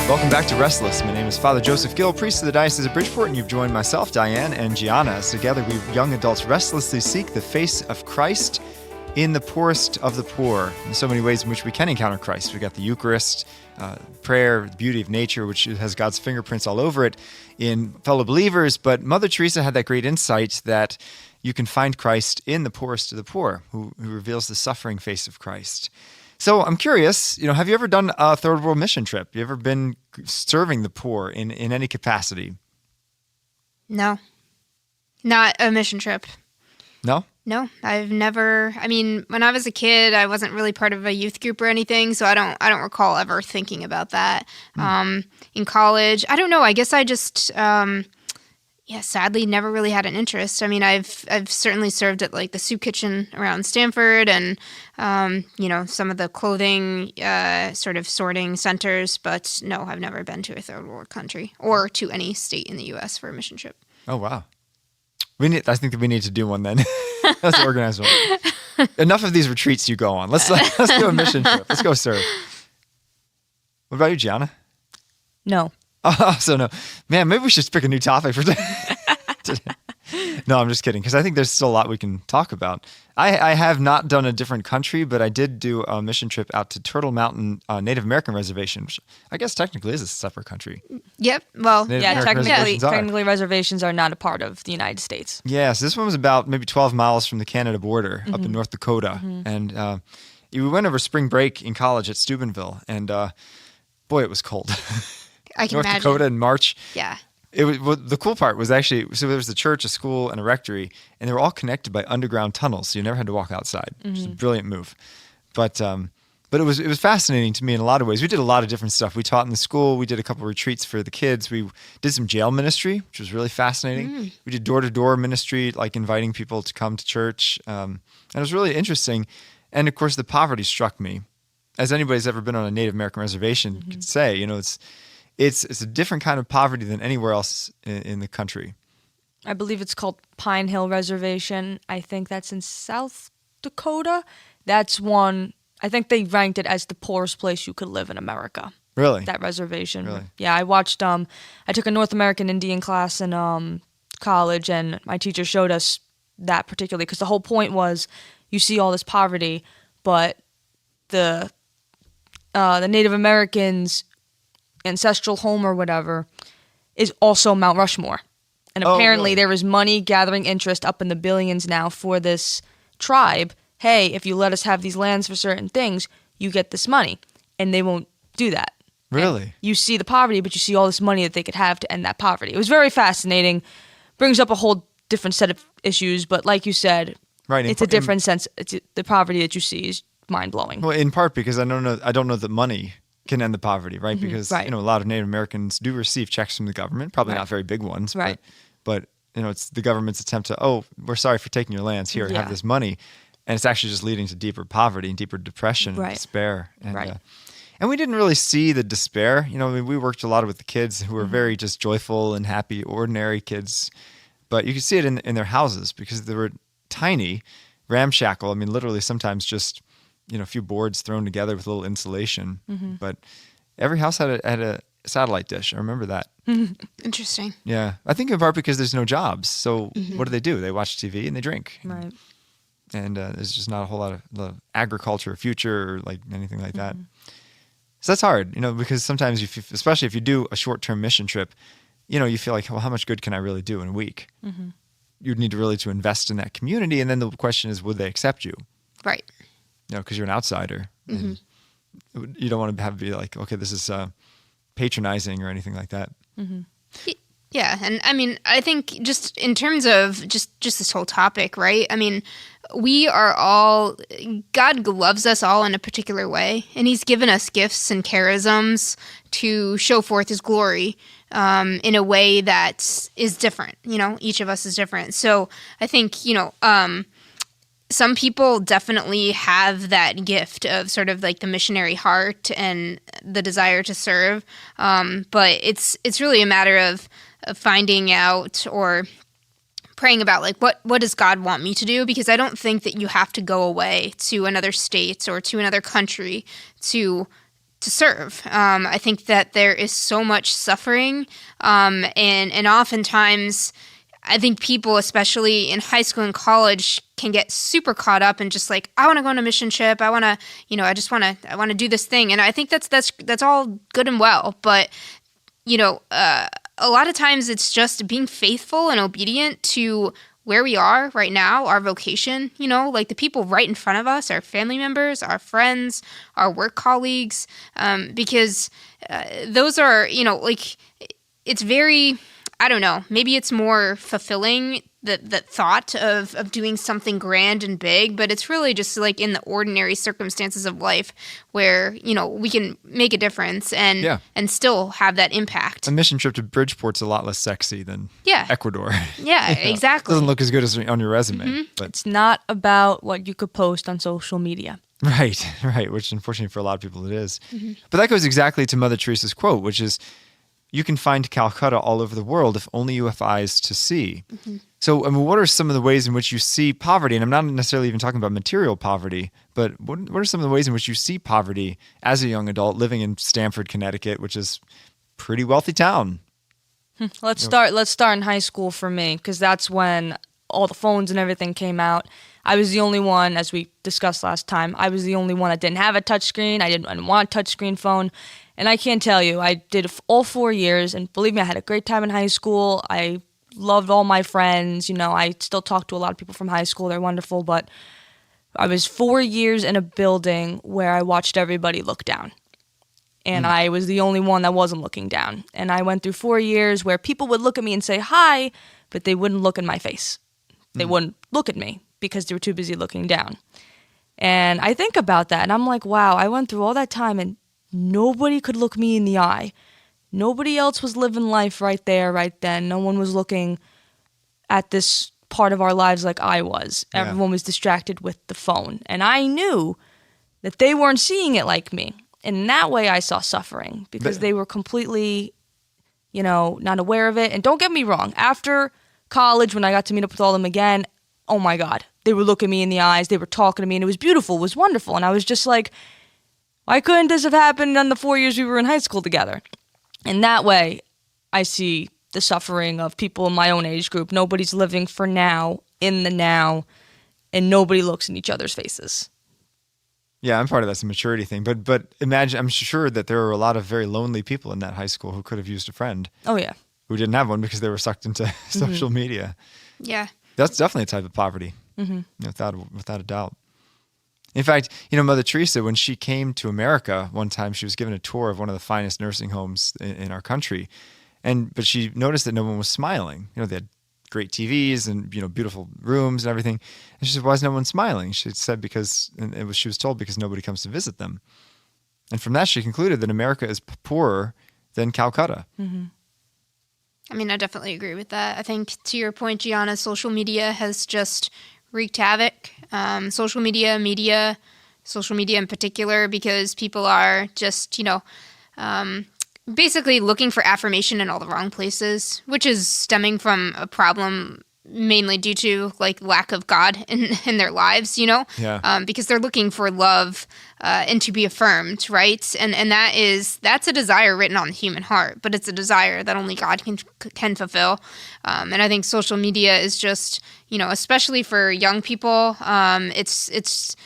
Welcome back to Restless. My name is Father Joseph Gill, priest of the Diocese of Bridgeport, and you've joined myself, Diane, and Gianna. As together we young adults restlessly seek the face of Christ in the poorest of the poor. In so many ways in which we can encounter Christ. We've got the Eucharist, prayer, the beauty of nature, which has God's fingerprints all over it in fellow believers. But Mother Teresa had that great insight that you can find Christ in the poorest of the poor, who reveals the suffering face of Christ. So I'm curious, have you ever done a third world mission trip? You ever been serving the poor in any capacity? No, not a mission trip. No? No, I've never. I mean, when I was a kid, I wasn't really part of a youth group or anything, so I don't recall ever thinking about that. In college, I don't know. I guess I just, sadly, never really had an interest. I mean, I've certainly served at like the soup kitchen around Stanford, and some of the clothing sort of sorting centers. But no, I've never been to a third world country or to any state in the U.S. for a mission trip. Oh wow. I think that we need to do one then. Let's organize one. Enough of these retreats you go on. Let's do a mission trip. Let's go serve. What about you, Gianna? No. Oh, so no. Man, maybe we should pick a new topic for today. No, I'm just kidding, because I think there's still a lot we can talk about. I have not done a different country, but I did do a mission trip out to Turtle Mountain Native American Reservation, which I guess technically is a separate country. Yep. Well, Native American technically reservations are not a part of the United States. Yeah, so this one was about maybe 12 miles from the Canada border up in North Dakota. And we went over spring break in college at Steubenville, and boy, it was cold. I can North imagine. Dakota in March. Yeah. The cool part was actually, so there was a church, a school, and a rectory, and they were all connected by underground tunnels, so you never had to walk outside. Which is a brilliant move. But it was fascinating to me in a lot of ways. We did a lot of different stuff. We taught in the school. We did a couple of retreats for the kids. We did some jail ministry, which was really fascinating. We did door-to-door ministry, like inviting people to come to church. And it was really interesting. And, of course, the poverty struck me. As anybody's ever been on a Native American reservation could say, it's a different kind of poverty than anywhere else in the country. I believe it's called Pine Hill Reservation. I think that's in South Dakota. That's one, I think they ranked it as the poorest place you could live in America. Really? That reservation. Really? Yeah, I watched, I took a North American Indian class in college, and my teacher showed us that particularly, because the whole point was you see all this poverty, but the Native Americans' ancestral home or whatever is also Mount Rushmore. And apparently there is money gathering interest up in the billions now for this tribe. Hey, if you let us have these lands for certain things, you get this money. And they won't do that. Really? And you see the poverty, but you see all this money that they could have to end that poverty. It was very fascinating. Brings up a whole different set of issues, but like you said, right, it's a different sense. The poverty that you see is mind-blowing. Well, in part because I don't know that money can end the poverty, right? Because a lot of Native Americans do receive checks from the government, probably not very big ones, right? But it's the government's attempt to, we're sorry for taking your lands, here, have this money, and it's actually just leading to deeper poverty and deeper depression and despair. And, and we didn't really see the despair. We worked a lot with the kids who were very just joyful and happy, ordinary kids, but you could see it in their houses because they were tiny, ramshackle. I mean, literally sometimes just a few boards thrown together with a little insulation. But every house had a satellite dish. I remember that. Interesting. Yeah. I think in part because there's no jobs. So what do? They watch TV and they drink. Right. And there's just not a whole lot of agriculture, future, or like anything like that. So that's hard, because sometimes, especially if you do a short-term mission trip, you feel like, well, how much good can I really do in a week? You'd need to invest in that community. And then the question is, would they accept you? Right. Because you're an outsider. And you don't want to be like, okay, this is patronizing or anything like that. Yeah, and I mean, I think just in terms of just this whole topic, right? I mean, we are all, God loves us all in a particular way, and He's given us gifts and charisms to show forth His glory in a way that is different. Each of us is different. So I think, some people definitely have that gift of sort of like the missionary heart and the desire to serve. But it's really a matter of finding out or praying about like what does God want me to do? Because I don't think that you have to go away to another state or to another country to to serve. I think that there is so much suffering, and oftentimes, I think people, especially in high school and college, can get super caught up in just like, I want to go on a mission trip. I want to, I want to do this thing, and I think that's all good and well, but a lot of times it's just being faithful and obedient to where we are right now, our vocation, like the people right in front of us, our family members, our friends, our work colleagues, because those are, like, it's very, I don't know, maybe it's more fulfilling, that thought of doing something grand and big, but it's really just like in the ordinary circumstances of life where, we can make a difference and still have that impact. A mission trip to Bridgeport's a lot less sexy than Ecuador. Yeah, exactly. Doesn't look as good as on your resume. But It's not about what you could post on social media. Right, which unfortunately for a lot of people it is. But that goes exactly to Mother Teresa's quote, which is, you can find Calcutta all over the world if only you have eyes to see. So, I mean, what are some of the ways in which you see poverty? And I'm not necessarily even talking about material poverty, but what are some of the ways in which you see poverty as a young adult living in Stamford, Connecticut, which is a pretty wealthy town? Let's start in high school for me, because that's when all the phones and everything came out. I was the only one, as we discussed last time, I was the only one that didn't have a touchscreen. I didn't want a touchscreen phone. And I can't tell you, I did all 4 years, and believe me, I had a great time in high school. I loved all my friends. I still talk to a lot of people from high school. They're wonderful, but I was 4 years in a building where I watched everybody look down. And I was the only one that wasn't looking down. And I went through 4 years where people would look at me and say hi, but they wouldn't look in my face. They wouldn't look at me because they were too busy looking down. And I think about that, and I'm like, wow, I went through all that time, and nobody could look me in the eye. Nobody else was living life right there, right then. No one was looking at this part of our lives like I was. Yeah. Everyone was distracted with the phone. And I knew that they weren't seeing it like me. And in that way, I saw suffering because they were completely, not aware of it. And don't get me wrong, after college, when I got to meet up with all of them again, oh my God, they were looking me in the eyes. They were talking to me, and it was beautiful. It was wonderful. And I was just like, why couldn't this have happened in the 4 years we were in high school together? And that way, I see the suffering of people in my own age group. Nobody's living for now, in the now, and nobody looks in each other's faces. Yeah, I'm part of that's a maturity thing. But imagine, I'm sure that there were a lot of very lonely people in that high school who could have used a friend. Oh, yeah. Who didn't have one because they were sucked into social media. Yeah. That's definitely a type of poverty, without a doubt. In fact, Mother Teresa, when she came to America one time, she was given a tour of one of the finest nursing homes in our country. But she noticed that no one was smiling. They had great TVs and, beautiful rooms and everything. And she said, why is no one smiling? She said she was told because nobody comes to visit them. And from that, she concluded that America is poorer than Calcutta. I mean, I definitely agree with that. I think, to your point, Gianna, social media has just wreaked havoc. Social media in particular, because people are just, basically looking for affirmation in all the wrong places, which is stemming from a problem mainly due to like lack of God in their lives, because they're looking for love and to be affirmed, right? And that's a desire written on the human heart, but it's a desire that only God can fulfill. And I think social media is just, especially for young people, it's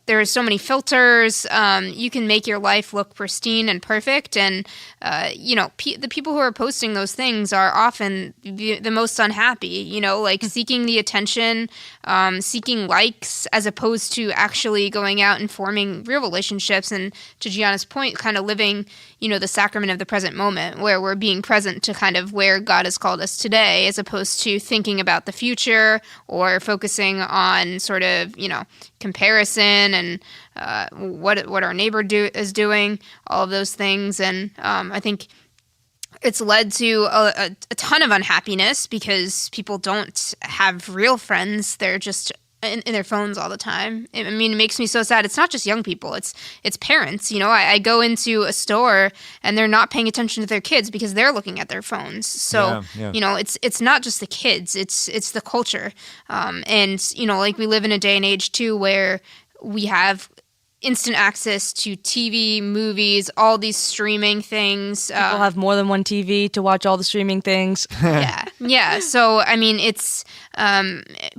there are so many filters. You can make your life look pristine and perfect, and the people who are posting those things are often the most unhappy. Seeking the attention, seeking likes, as opposed to actually going out and forming real relationships. And to Gianna's point, kind of living, the sacrament of the present moment, where we're being present to kind of where God has called us today, as opposed to thinking about the future or focusing on sort of, comparison and what our neighbor is doing, all of those things. And I think it's led to a ton of unhappiness because people don't have real friends. They're just in their phones all the time. I mean, it makes me so sad. It's not just young people. It's parents. I go into a store and they're not paying attention to their kids because they're looking at their phones. So, it's not just the kids. It's the culture. And, we live in a day and age too where we have instant access to TV, movies, all these streaming things. People have more than one TV to watch all the streaming things. Yeah. So I mean, it's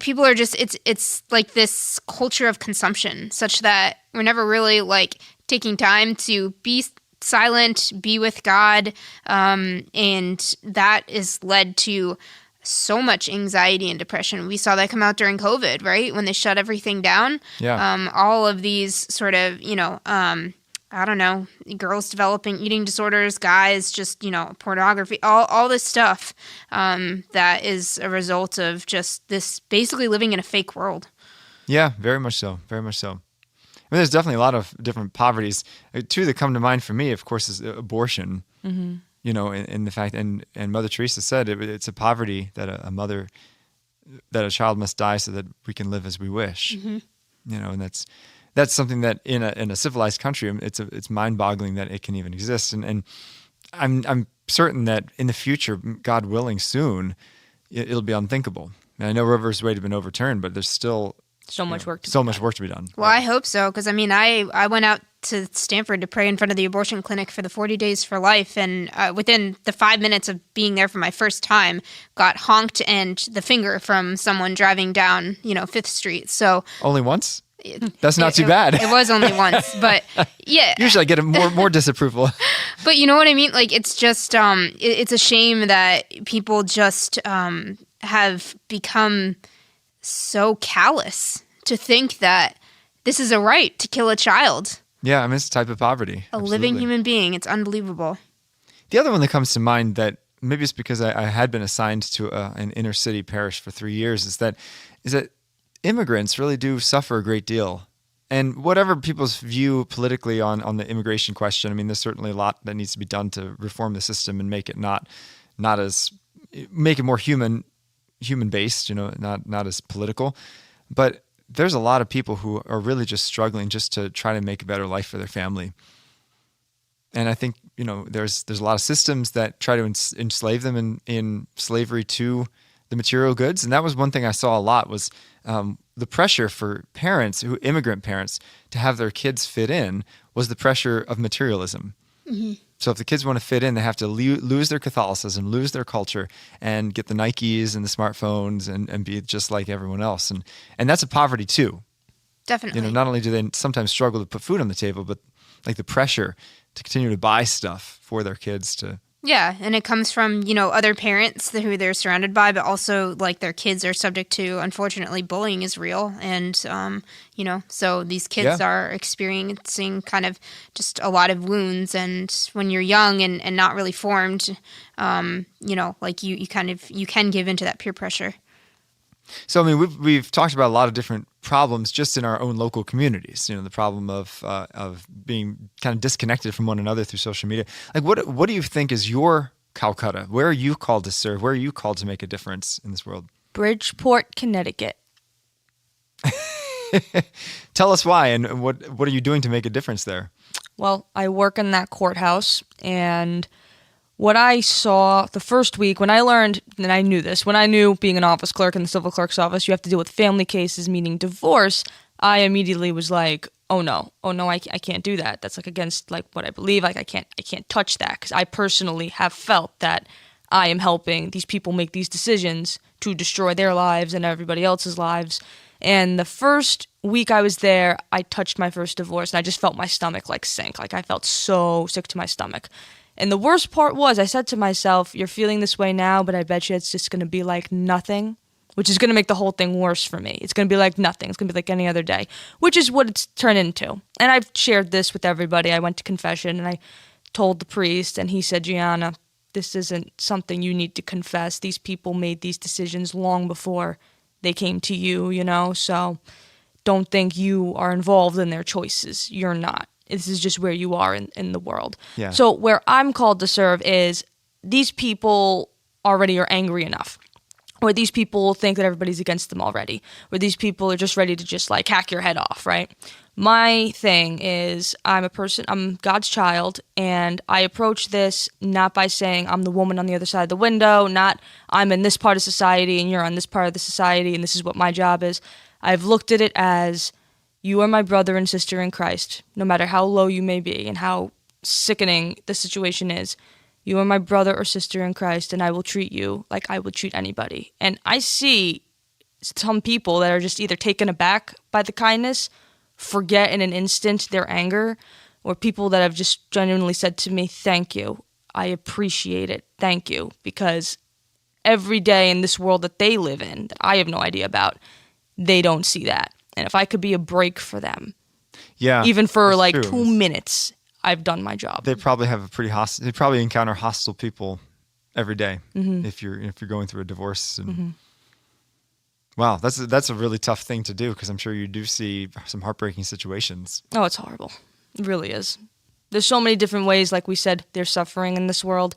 people are just it's like this culture of consumption, such that we're never really like taking time to be silent, be with God, and that is led to so much anxiety and depression. We saw that come out during COVID, right? When they shut everything down. Yeah. All of these sort of, I don't know, girls developing eating disorders, guys just, pornography, all this stuff that is a result of just this basically living in a fake world. Yeah, very much so. Very much so. I mean, there's definitely a lot of different poverties. Two that come to mind for me, of course, is abortion. Mm-hmm. In the fact, and Mother Teresa said it's a poverty that that a child must die so that we can live as we wish. Mm-hmm. And that's something that in a civilized country, it's mind-boggling that it can even exist. And I'm certain that in the future, God willing, soon, it'll be unthinkable. And I know Roe vs. Wade have been overturned, but there's still so much work to be done. Well, I hope so, because I went out to Stanford to pray in front of the abortion clinic for the 40 Days for Life, and within the 5 minutes of being there for my first time, got honked and the finger from someone driving down, 5th Street. So only once? That's not too bad. It was only once, but yeah. Usually I get more disapproval. But you know what I mean? Like, it's just, it's a shame that people just have become so callous to think that this is a right to kill a child. Yeah, I mean, it's a type of poverty. A living human being. It's unbelievable. The other one that comes to mind that maybe it's because I had been assigned to an inner city parish for 3 years is that immigrants really do suffer a great deal. And whatever people's view politically on the immigration question, I mean, there's certainly a lot that needs to be done to reform the system and make it make it more human based, not as political. But there's a lot of people who are really just struggling just to try to make a better life for their family. And I think, there's a lot of systems that try to enslave them in slavery to the material goods. And that was one thing I saw a lot was the pressure for immigrant parents, to have their kids fit in was the pressure of materialism. Mm-hmm. So if the kids want to fit in, they have to lose their Catholicism, lose their culture, and get the Nikes and the smartphones and be just like everyone else. And that's a poverty too. Definitely. Not only do they sometimes struggle to put food on the table, but like the pressure to continue to buy stuff for their kids to... Yeah, and it comes from, other parents who they're surrounded by, but also, like, their kids are subject to, unfortunately, bullying is real. And, so these kids are experiencing kind of just a lot of wounds. And when you're young and not really formed, like you can give into that peer pressure. So, I mean, we've talked about a lot of different problems just in our own local communities. The problem of being kind of disconnected from one another through social media. Like, what do you think is your Calcutta? Where are you called to serve? Where are you called to make a difference in this world? Bridgeport, Connecticut. Tell us why, and what are you doing to make a difference there? Well, I work in that courthouse, and what I saw the first week when I learned, and I knew this, when I knew being an office clerk in the civil clerk's office, you have to deal with family cases, meaning divorce, I immediately was like, oh no, I can't do that. That's like against like what I believe. Like I can't touch that, because I personally have felt that I am helping these people make these decisions to destroy their lives and everybody else's lives. And the first week I was there, I touched my first divorce, and I just felt my stomach like sink. Like I felt so sick to my stomach. And the worst part was, I said to myself, you're feeling this way now, but I bet you it's just going to be like nothing, which is going to make the whole thing worse for me. It's going to be like nothing. It's going to be like any other day, which is what it's turned into. And I've shared this with everybody. I went to confession, and I told the priest, and he said, Gianna, this isn't something you need to confess. These people made these decisions long before they came to you, so don't think you are involved in their choices. You're not. This is just where you are in the world. Yeah. So where I'm called to serve is these people already are angry enough, or these people think that everybody's against them already, or these people are just ready to just like hack your head off, right? My thing is I'm God's child, and I approach this not by saying I'm the woman on the other side of the window, not I'm in this part of society and you're on this part of the society and this is what my job is. I've looked at it as You are my brother and sister in Christ, no matter how low you may be and how sickening the situation is. You are my brother or sister in Christ, and I will treat you like I would treat anybody. And I see some people that are just either taken aback by the kindness, forget in an instant their anger, or people that have just genuinely said to me, thank you. I appreciate it. Thank you. Because every day in this world that they live in, that I have no idea about, they don't see that. And if I could be a break for them, even for like true. 2 minutes, I've done my job. They probably have a pretty hostile. They probably encounter hostile people every day if you're going through a divorce. And wow, that's a really tough thing to do, because I'm sure you do see some heartbreaking situations. Oh, it's horrible. It really is. There's so many different ways, like we said, there's suffering in this world.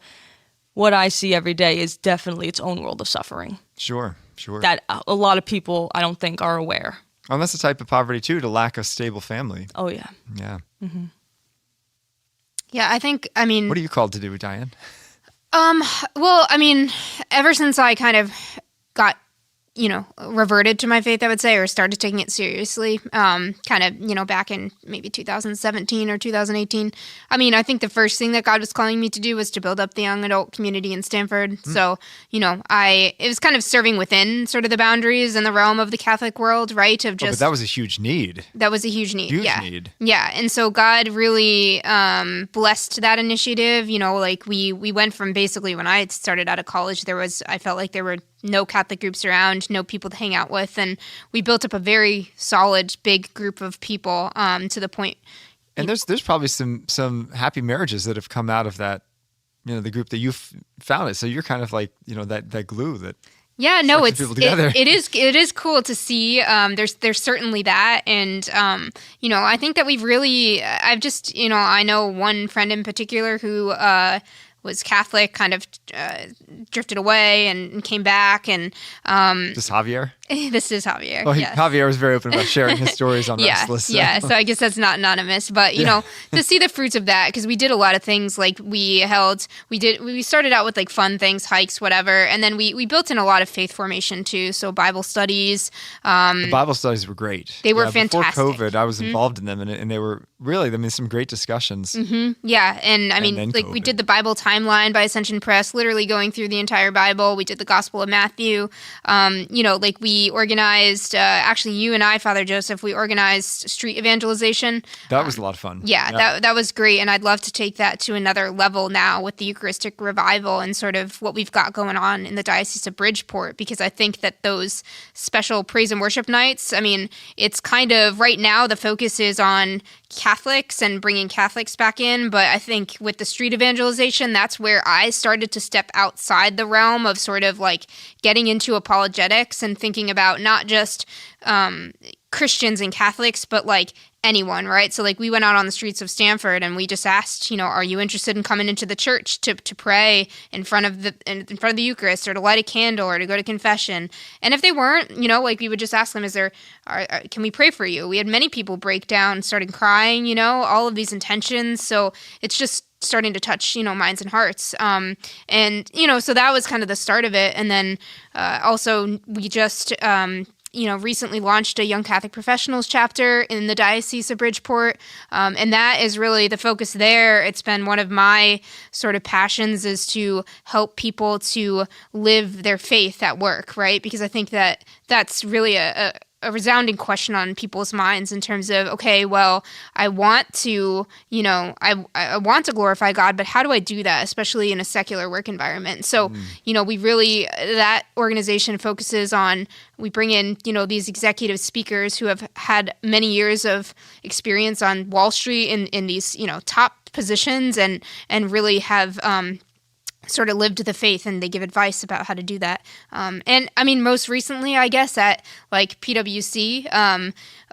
What I see every day is definitely its own world of suffering. Sure. That a lot of people, I don't think, are aware. And that's a type of poverty too, to lack a stable family. Oh yeah. Yeah. Yeah, I mean... What are you called to do, Diane? Well, I mean, ever since I kind of got, reverted to my faith, I would say, or started taking it seriously, kind of, back in maybe 2017 or 2018. I mean, I think the first thing that God was calling me to do was to build up the young adult community in Stanford. So, it was kind of serving within sort of the boundaries and the realm of the Catholic world, right? Of just, but that was a huge need. That was a huge need. Huge yeah. need. Yeah. And so God really blessed that initiative. We went from basically when I started out of college, I felt like there were no Catholic groups around, no people to hang out with, and we built up a very solid, big group of people to the point. And there's probably some happy marriages that have come out of that, the group that you founded. So you're kind of like, that glue that. Yeah, no, it is cool to see. There's certainly that, and I think that I've just I know one friend in particular who was Catholic, kind of drifted away and came back. And this Javier? This is Javier. Well, yes. Javier was very open about sharing his stories on Restless. So. Yeah, so I guess that's not anonymous, but to see the fruits of that, because we did a lot of things, like we started out with like fun things, hikes, whatever, and then we built in a lot of faith formation too. So Bible studies. The Bible studies were great. They were fantastic. Before COVID, I was involved in them, and they were really, some great discussions. Yeah, and I mean, like we did the Bible timeline by Ascension Press, literally going through the entire Bible. We did the Gospel of Matthew. Like we organized, actually you and I, Father Joseph, we organized street evangelization. That was a lot of fun. Yeah. That was great, and I'd love to take that to another level now with the Eucharistic revival and sort of what we've got going on in the Diocese of Bridgeport, because I think that those special praise and worship nights, I mean, it's kind of, right now the focus is on Catholics and bringing Catholics back in, but I think with the street evangelization, that's where I started to step outside the realm of sort of like getting into apologetics and thinking about not just Christians and Catholics, but like anyone, right? So like we went out on the streets of Stanford and we just asked, are you interested in coming into the church to pray in front of the Eucharist, or to light a candle, or to go to confession? And if they weren't, like we would just ask them, can we pray for you? We had many people break down, starting crying, all of these intentions. So it's just starting to touch, minds and hearts. So that was kind of the start of it. And then also we just recently launched a Young Catholic Professionals chapter in the Diocese of Bridgeport, and that is really the focus there. It's been one of my sort of passions, is to help people to live their faith at work, right? Because I think that that's really a resounding question on people's minds in terms of, okay, well, I want to, I want to glorify God, but how do I do that, especially in a secular work environment? So, that organization focuses on, we bring in, these executive speakers who have had many years of experience on Wall Street in these, top positions, and really have sort of lived the faith, and they give advice about how to do that. And I mean, most recently, I guess, at like PwC,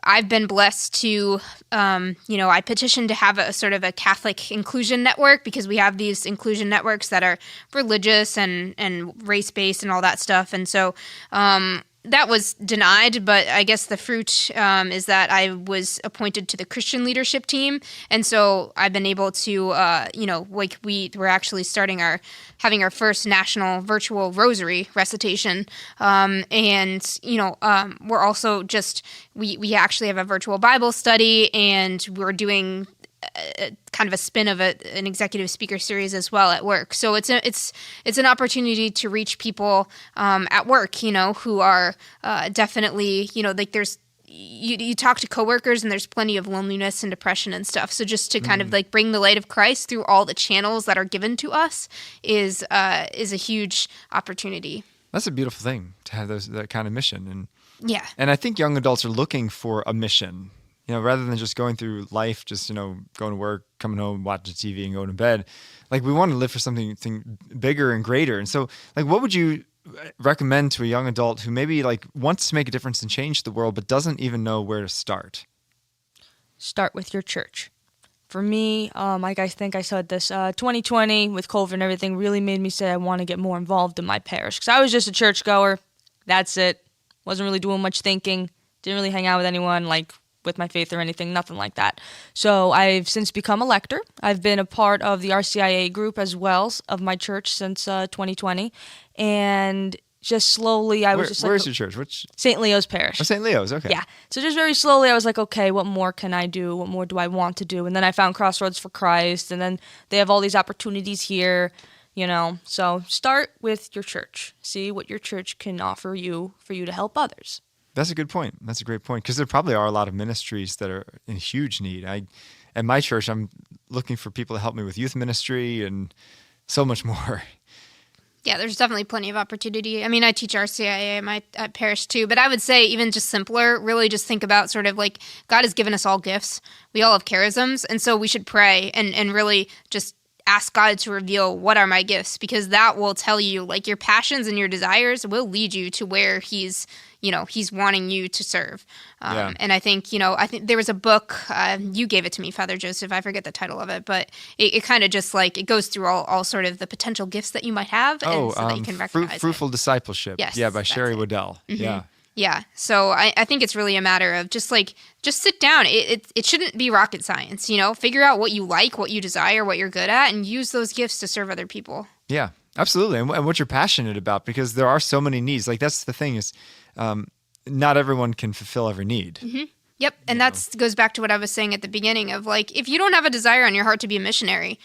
I've been blessed to, I petitioned to have a sort of a Catholic inclusion network, because we have these inclusion networks that are religious and race-based and all that stuff. And so that was denied, but I guess the fruit is that I was appointed to the Christian leadership team, and so I've been able to, like we're actually having our first national virtual rosary recitation, and we're also we actually have a virtual Bible study, and we're doing kind of a spin of an executive speaker series as well at work. So it's an opportunity to reach people at work, who are definitely, like there's you talk to coworkers and there's plenty of loneliness and depression and stuff. So just to kind of like bring the light of Christ through all the channels that are given to us is a huge opportunity. That's a beautiful thing to have that kind of mission. Yeah. And I think young adults are looking for a mission. Rather than just going through life, just, going to work, coming home, watching TV and going to bed, like we want to live for something bigger and greater. And so like, what would you recommend to a young adult who maybe like wants to make a difference and change the world, but doesn't even know where to start? Start with your church. For me, like I think I said this, 2020 with COVID and everything really made me say I want to get more involved in my parish. Because I was just a churchgoer. That's it. Wasn't really doing much thinking. Didn't really hang out with anyone, like with my faith or anything, nothing like that. So I've since become a lector. I've been a part of the RCIA group as well of my church since 2020. And just slowly I was just like... Where's your church? Which? St. Leo's Parish. Oh, St. Leo's, okay. Yeah. So just very slowly I was like, okay, what more can I do? What more do I want to do? And then I found Crossroads for Christ, and then they have all these opportunities here, So start with your church. See what your church can offer you for you to help others. That's a good point. That's a great point, because there probably are a lot of ministries that are in huge need. At my church, I'm looking for people to help me with youth ministry and so much more. Yeah, there's definitely plenty of opportunity. I mean, I teach RCIA at my parish too, but I would say even just simpler, really just think about sort of like God has given us all gifts. We all have charisms, and so we should pray and really just ask God to reveal what are my gifts, because that will tell you, like, your passions and your desires will lead you to where He's wanting you to serve. And I think there was a book, you gave it to me, Father Joseph, I forget the title of it, but it kind of just like, it goes through all sort of the potential gifts that you might have, and so that you can recognize Fruitful Discipleship. Yes, Yeah, by Sherry Waddell. Mm-hmm. Yeah. Yeah, so I think it's really a matter of just sit down. It shouldn't be rocket science, Figure out what you like, what you desire, what you're good at, and use those gifts to serve other people. Yeah, absolutely. And what you're passionate about, because there are so many needs. Like, that's the thing is, not everyone can fulfill every need. Mm-hmm. Yep, and that goes back to what I was saying at the beginning of, like, if you don't have a desire in your heart to be a missionary,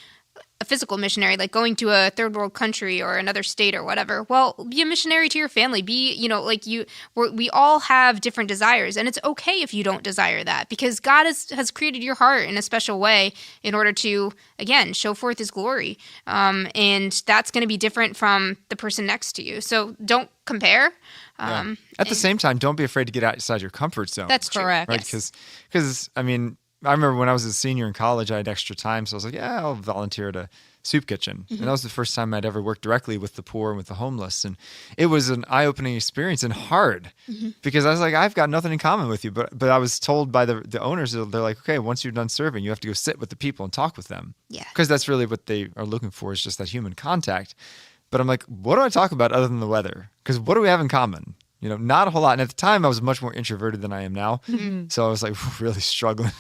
a physical missionary, like going to a third world country or another state or whatever, well, be a missionary to your family. We all have different desires, and it's okay if you don't desire that, because God has created your heart in a special way in order to, again, show forth His glory. And that's going to be different from the person next to you. So don't compare. At the same time, don't be afraid to get outside your comfort zone. That's correct. Right? Because I mean, I remember when I was a senior in college, I had extra time, so I was like, yeah, I'll volunteer at a soup kitchen. Mm-hmm. And that was the first time I'd ever worked directly with the poor and with the homeless. And it was an eye-opening experience and hard, because I was like, I've got nothing in common with you. But I was told by the owners, they're like, okay, once you're done serving, you have to go sit with the people and talk with them. Yeah. Because that's really what they are looking for, is just that human contact. But I'm like, what do I talk about other than the weather? Because what do we have in common? Not a whole lot. And at the time, I was much more introverted than I am now. Mm-hmm. So I was like really struggling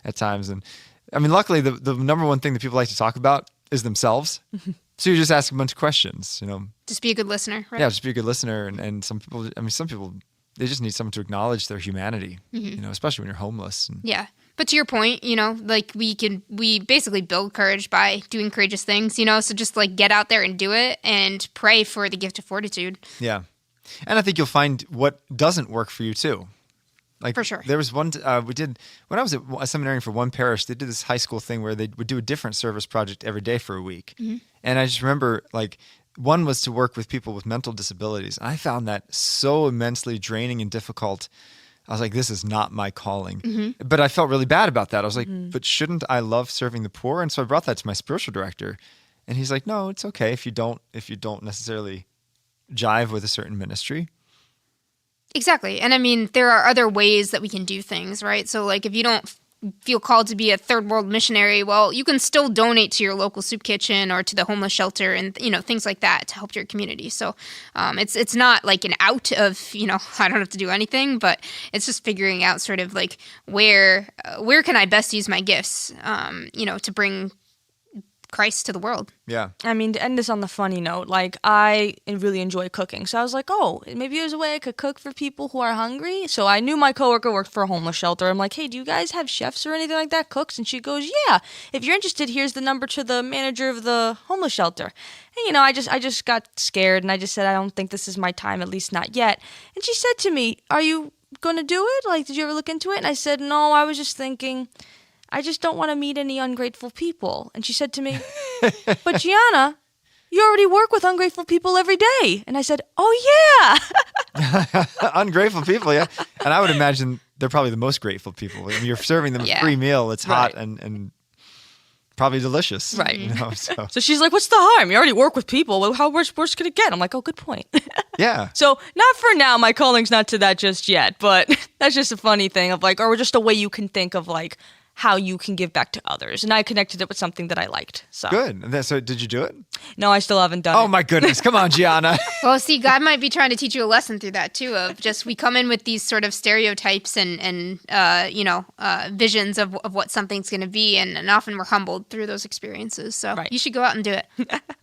at times. And I mean, luckily, the number one thing that people like to talk about is themselves. Mm-hmm. So you just ask a bunch of questions, Just be a good listener, right? Yeah, just be a good listener. And some people, they just need someone to acknowledge their humanity, especially when you're homeless. Yeah. But to your point, like we basically build courage by doing courageous things, so just like get out there and do it and pray for the gift of fortitude. Yeah. And I think you'll find what doesn't work for you too. Like, for sure. There was one we did when I was at a seminary for one parish. They did this high school thing where they would do a different service project every day for a week. Mm-hmm. And I just remember, like, one was to work with people with mental disabilities. And I found that so immensely draining and difficult. I was like, this is not my calling. Mm-hmm. But I felt really bad about that. I was like, but shouldn't I love serving the poor? And so I brought that to my spiritual director, and he's like, no, it's okay if you don't necessarily jive with a certain ministry. Exactly. And I mean, there are other ways that we can do things, right? So like, if you don't feel called to be a third world missionary, well, you can still donate to your local soup kitchen or to the homeless shelter and, things like that to help your community. So it's not like an out of, I don't have to do anything, but it's just figuring out sort of like where can I best use my gifts, to bring Christ to the world. Yeah. I mean, to end this on the funny note, like, I really enjoy cooking. So I was like, oh, maybe there's a way I could cook for people who are hungry. So I knew my coworker worked for a homeless shelter. I'm like, hey, do you guys have chefs or anything like that, cooks? And she goes, yeah. If you're interested, here's the number to the manager of the homeless shelter. And, I just got scared, and I just said, I don't think this is my time, at least not yet. And she said to me, are you going to do it? Like, did you ever look into it? And I said, no, I was just thinking, I just don't want to meet any ungrateful people. And she said to me, but Gianna, you already work with ungrateful people every day. And I said, oh, yeah. Ungrateful people, yeah. And I would imagine they're probably the most grateful people. I mean, you're serving them a free meal. It's hot and probably delicious. Right. So she's like, what's the harm? You already work with people. Well, how worse could it get? I'm like, oh, good point. Yeah. So not for now. My calling's not to that just yet. But that's just a funny thing of like, or just a way you can think of like, how you can give back to others. And I connected it with something that I liked. So good. And then, so did you do it? No, I still haven't done it. Oh my goodness. Come on, Gianna. Well, see, God might be trying to teach you a lesson through that too, of just we come in with these sort of stereotypes and visions of what something's going to be. And often we're humbled through those experiences. So you should go out and do it.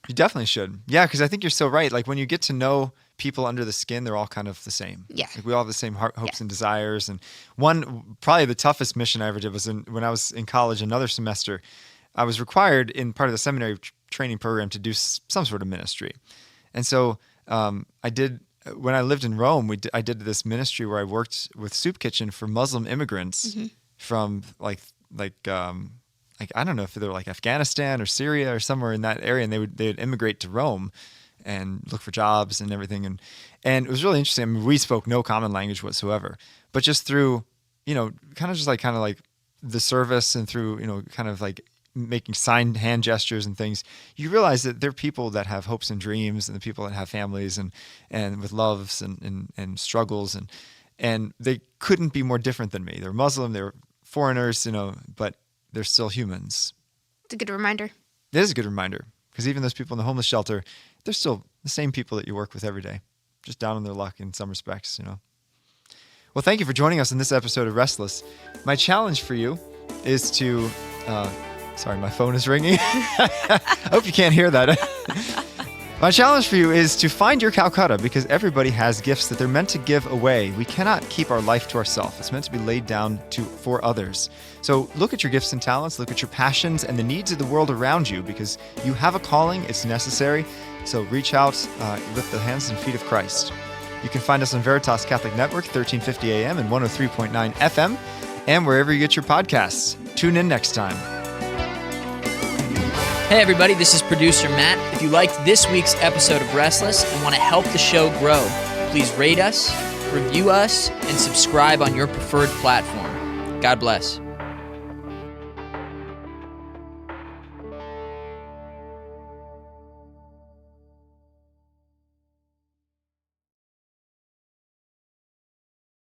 You definitely should. Yeah, because I think you're so right. Like when you get to know people under the skin, they're all kind of the same. Yeah. Like we all have the same hopes and desires. And probably the toughest mission I ever did was when I was in college, another semester, I was required in part of the seminary training program to do some sort of ministry. And so I did, when I lived in Rome, I did this ministry where I worked with soup kitchen for Muslim immigrants from like I don't know if they're like Afghanistan or Syria or somewhere in that area, and they would immigrate to Rome and look for jobs and everything. And it was really interesting. I mean, we spoke no common language whatsoever, but just through, kind of like the service and through, kind of like making sign hand gestures and things, you realize that they're people that have hopes and dreams, and the people that have families and with loves and struggles. And they couldn't be more different than me. They're Muslim, they're foreigners, but they're still humans. It's a good reminder. It is a good reminder, because even those people in the homeless shelter, they're still the same people that you work with every day, just down on their luck in some respects, Well, thank you for joining us in this episode of Restless. My challenge for you is to, sorry, my phone is ringing. I hope you can't hear that. My challenge for you is to find your Calcutta, because everybody has gifts that they're meant to give away. We cannot keep our life to ourselves. It's meant to be laid down for others. So look at your gifts and talents, look at your passions and the needs of the world around you, because you have a calling, it's necessary. So reach out with the hands and feet of Christ. You can find us on Veritas Catholic Network, 1350 AM and 103.9 FM, and wherever you get your podcasts. Tune in next time. Hey everybody, this is producer Matt. If you liked this week's episode of Restless and want to help the show grow, please rate us, review us, and subscribe on your preferred platform. God bless.